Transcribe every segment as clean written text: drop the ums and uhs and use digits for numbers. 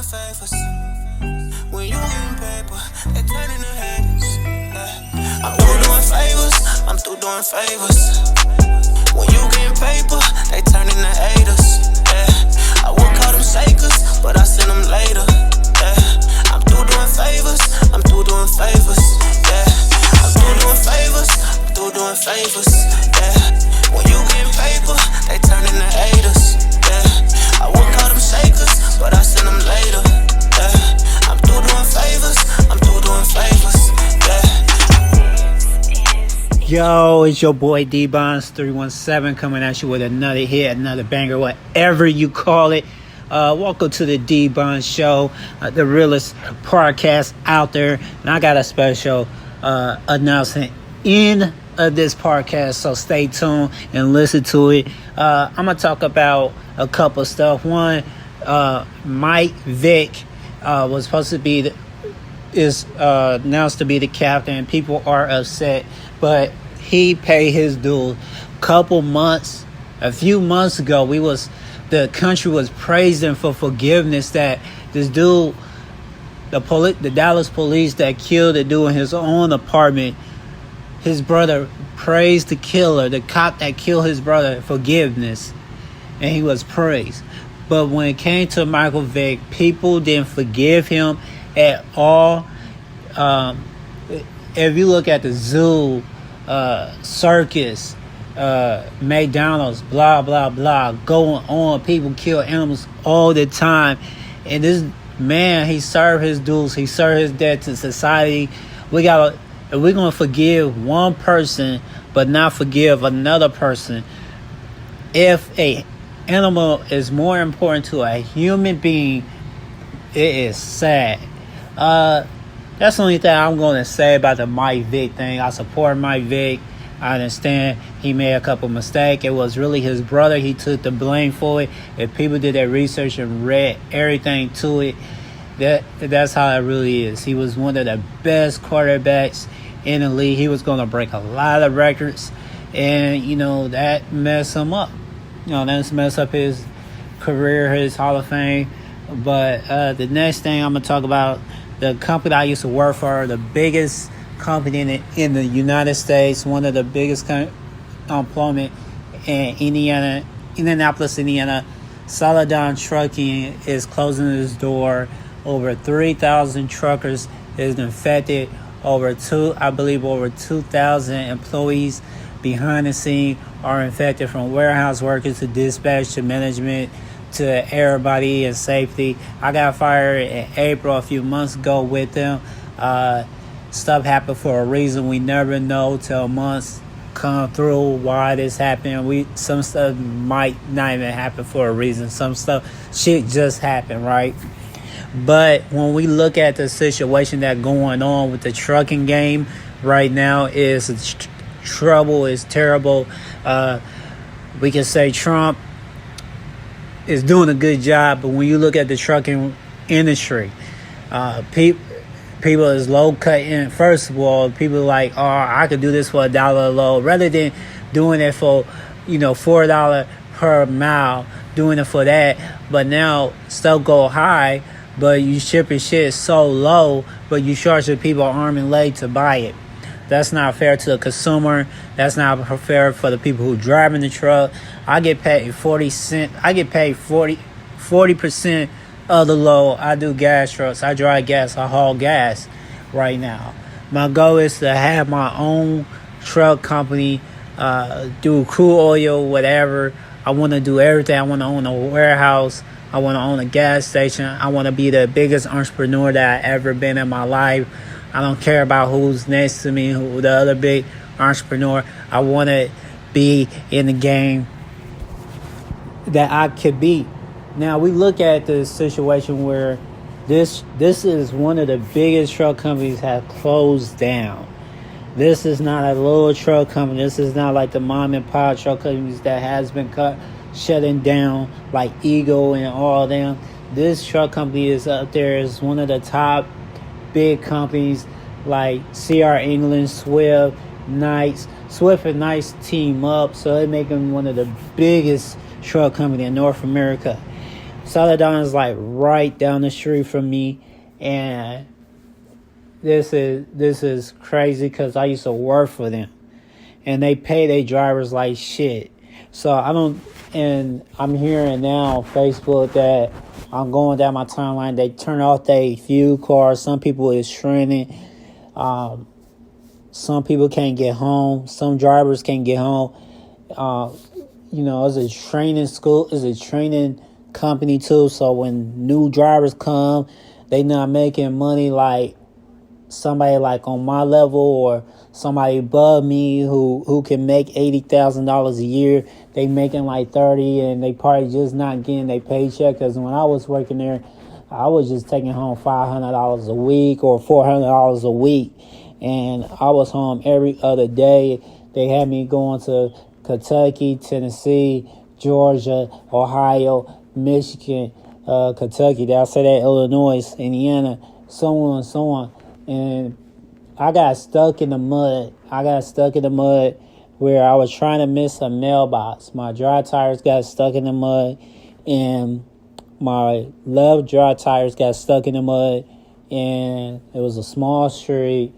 favors. When you getting paper, they turn into haters. Yeah. I'm through doing favors. I'm through doing favors. When you getting paper, they turn into haters. Yeah. I would call them shakers, but I send them later. Yeah. I'm through doing favors. I'm through doing favors. Yeah. I'm through doing favors. I'm through doing favors. Yeah. When you getting paper, they turn into haters. Yeah. I would call them shakers, but I send them later. Yeah. I'm through doing favors. I'm through doing favors. Yeah. Yo, it's your boy D-Bonds 317 coming at you with another hit, another banger, whatever you call it. Welcome to the D-Bonds Show, the realest podcast out there. And I got a special announcement in this podcast, so stay tuned and listen to it. I'm going to talk about a couple stuff. One, Mike Vick was supposed to be is announced to be the captain. People are upset, but he paid his dues. A few months ago, the country was praising for forgiveness that this dude, the Dallas police that killed the dude in his own apartment, his brother praised the killer, the cop that killed his brother, forgiveness, and he was praised. But when it came to Michael Vick, people didn't forgive him at all. If you look at the zoo, circus, McDonald's, blah, blah, blah, going on, people kill animals all the time. And this man, he served his dues, he served his debt to society. If we're going to forgive one person, but not forgive another person, if a animal is more important to a human being, it is sad. That's the only thing I'm going to say about the Mike Vick thing. I support Mike Vick. I understand he made a couple mistakes. It was really his brother. He took the blame for it. If people did their research and read everything to it, that's how it really is. He was one of the best quarterbacks in the league. He was going to break a lot of records, and that messed him up. That's messed up his career, his Hall of Fame. But the next thing I'm gonna talk about, the company I used to work for, the biggest company in the United States, one of the biggest employment in Indianapolis, Indiana. Celadon Trucking is closing its door. Over 3,000 truckers is infected. Over 2,000 employees behind the scene are infected, from warehouse workers to dispatch to management to everybody in safety. I got fired in April a few months ago with them. Stuff happened for a reason. We never know till months come through why this happened. Some stuff might not even happen for a reason. Some shit just happened, right? But when we look at the situation that's going on with the trucking game right now, is trouble, is terrible. We can say Trump is doing a good job, but when you look at the trucking industry, people is low cutting. First of all, people like, oh, I could do this for $1 a load, rather than doing it for $4 per mile, doing it for that. But now stuff go high, but you shipping shit so low, but you charge the people arm and leg to buy it. That's not fair to the consumer. That's not fair for the people who driving the truck. I get paid 40 cents. I get paid 40% of the load. I do gas trucks. I drive gas. I haul gas right now. My goal is to have my own truck company, do crude oil, whatever. I want to do everything. I want to own a warehouse. I want to own a gas station. I want to be the biggest entrepreneur that I've ever been in my life. I don't care about who's next to me, who the other big entrepreneur. I want to be in the game that I could be. Now, we look at the situation where this is one of the biggest truck companies have closed down. This is not a little truck company. This is not like the mom and pop truck companies that has been shutting down, like Eagle and all them. This truck company is up there as one of the top big companies, like CR England, Swift, Knights. Swift and Knights team up, so they make them one of the biggest truck company in North America. Celadon is like right down the street from me, and this is crazy because I used to work for them, and they pay their drivers like shit. So I don't, and I'm hearing now on Facebook that I'm going down my timeline. They turn off their fuel cards. Some people is trending. Some people can't get home. Some drivers can't get home. It's a training school. It's a training company too. So when new drivers come, they not making money like somebody like on my level or somebody above me who can make $80,000 a year. They making like 30, and they probably just not getting their paycheck. Because when I was working there, I was just taking home $500 a week or $400 a week, and I was home every other day. They had me going to Kentucky, Tennessee, Georgia, Ohio, Michigan, Kentucky. Did I say that? Illinois, Indiana, so on and so on. And I got stuck in the mud. Where I was trying to miss a mailbox. My dry tires got stuck in the mud, and my left dry tires got stuck in the mud, and it was a small street.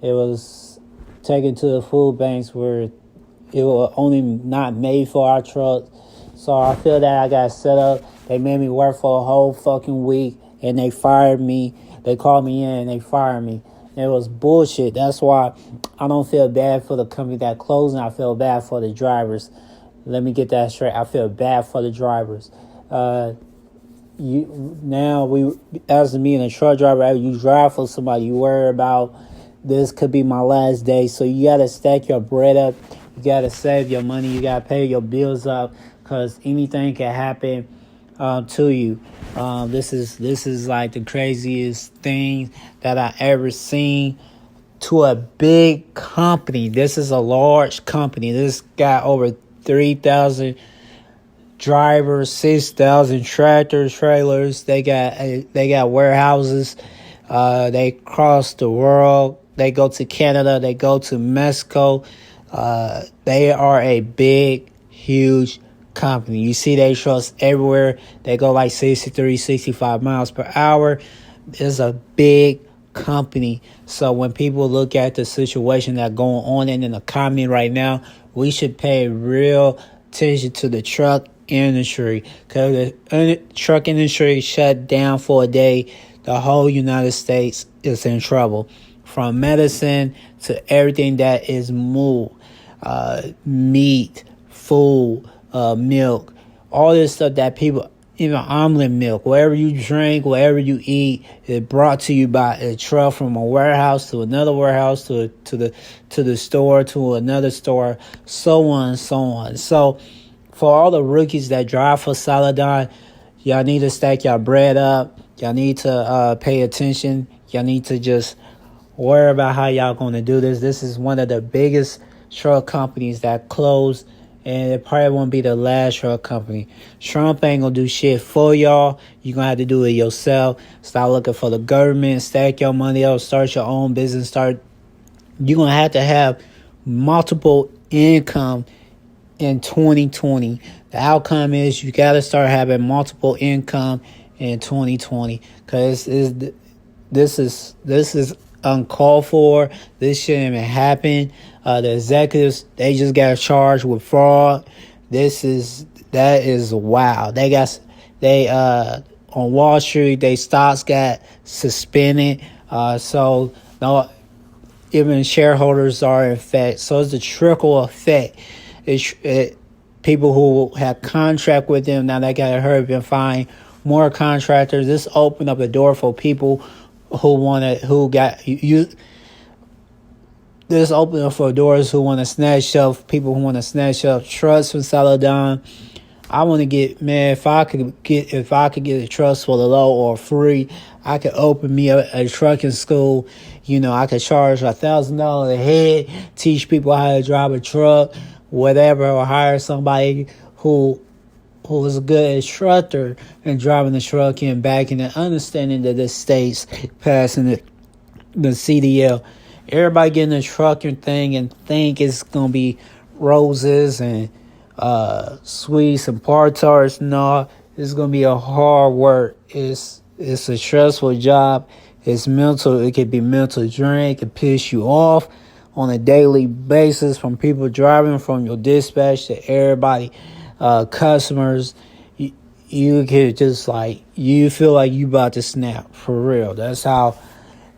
It was taken to the food banks where it was only not made for our trucks. So I feel that I got set up. They made me work for a whole fucking week, and they fired me. They called me in and they fired me. It was bullshit. That's why I don't feel bad for the company that closing. I feel bad for the drivers. Let me get that straight. I feel bad for the drivers. As me and a truck driver, you drive for somebody, you worry about this could be my last day. So you got to stack your bread up. You got to save your money. You got to pay your bills up, because anything can happen to you. This is like the craziest thing that I ever seen to a big company. This is a large company. This got over 3,000 drivers, 6,000 tractors, trailers. They got warehouses. They cross the world. They go to Canada. They go to Mexico. They are a big, huge company. You see they trucks everywhere. They go like 63, 65 miles per hour. It's a big company. So when people look at the situation that's going on in the economy right now, we should pay real attention to the truck industry, because the truck industry shut down for a day. The whole United States is in trouble, from medicine to everything that is moved, meat, food, milk, all this stuff that people, even almond milk, whatever you drink, whatever you eat, is brought to you by a truck from a warehouse to another warehouse to the store to another store, so on and so on. So for all the rookies that drive for Celadon, y'all need to stack your bread up. Y'all need to pay attention. Y'all need to just worry about how y'all going to do this. This is one of the biggest truck companies that closed, and it probably won't be the last truck company. Trump ain't going to do shit for y'all. You're going to have to do it yourself. Stop looking for the government. Stack your money up. Start your own business. You're going to have multiple income in 2020. The outcome is you got to start having multiple income in 2020, because this is uncalled for. This shouldn't even happen. The executives, they just got charged with fraud. That is wow. They on Wall Street, they stocks got suspended. So no, even shareholders are in effect. So it's the trickle effect. People who have contract with them, now they got hurt, been fined more contractors. This opened up the door for people this opened up for doors who want to snatch up, people who want to snatch up trucks from Celadon. I want to get, man, if I could get a trust for the low or free, I could open me a trucking school. I could charge $1,000 a head, teach people how to drive a truck, whatever, or hire somebody who is a good instructor in driving the truck and back and understanding that the states passing the CDL. Everybody getting a trucking thing and think it's going to be roses and sweets and Pop-Tarts. No, It's gonna be a hard work. It's a stressful job. It's mental. It could be mental drain. It could piss you off on a daily basis, from people driving, from your dispatch to everybody, customers. You could just you feel like you about to snap for real. That's how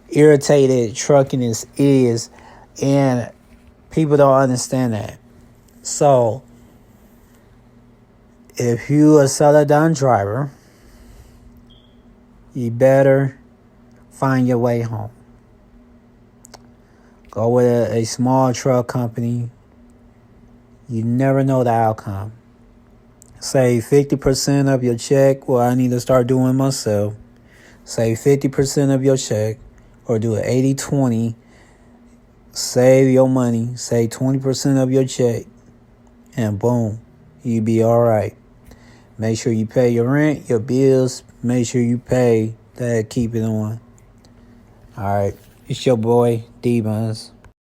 irritated trucking is, and people don't understand that. So, if you a Celadon driver, you better find your way home. Go with a small truck company. You never know the outcome. Save 50% of your check. Well, I need to start doing myself. Save 50% of your check, or do it 80-20. Save your money. Save 20% of your check, and boom, you be all right. Make sure you pay your rent, your bills. Make sure you pay that. Keep it on. All right. It's your boy, D-Buns.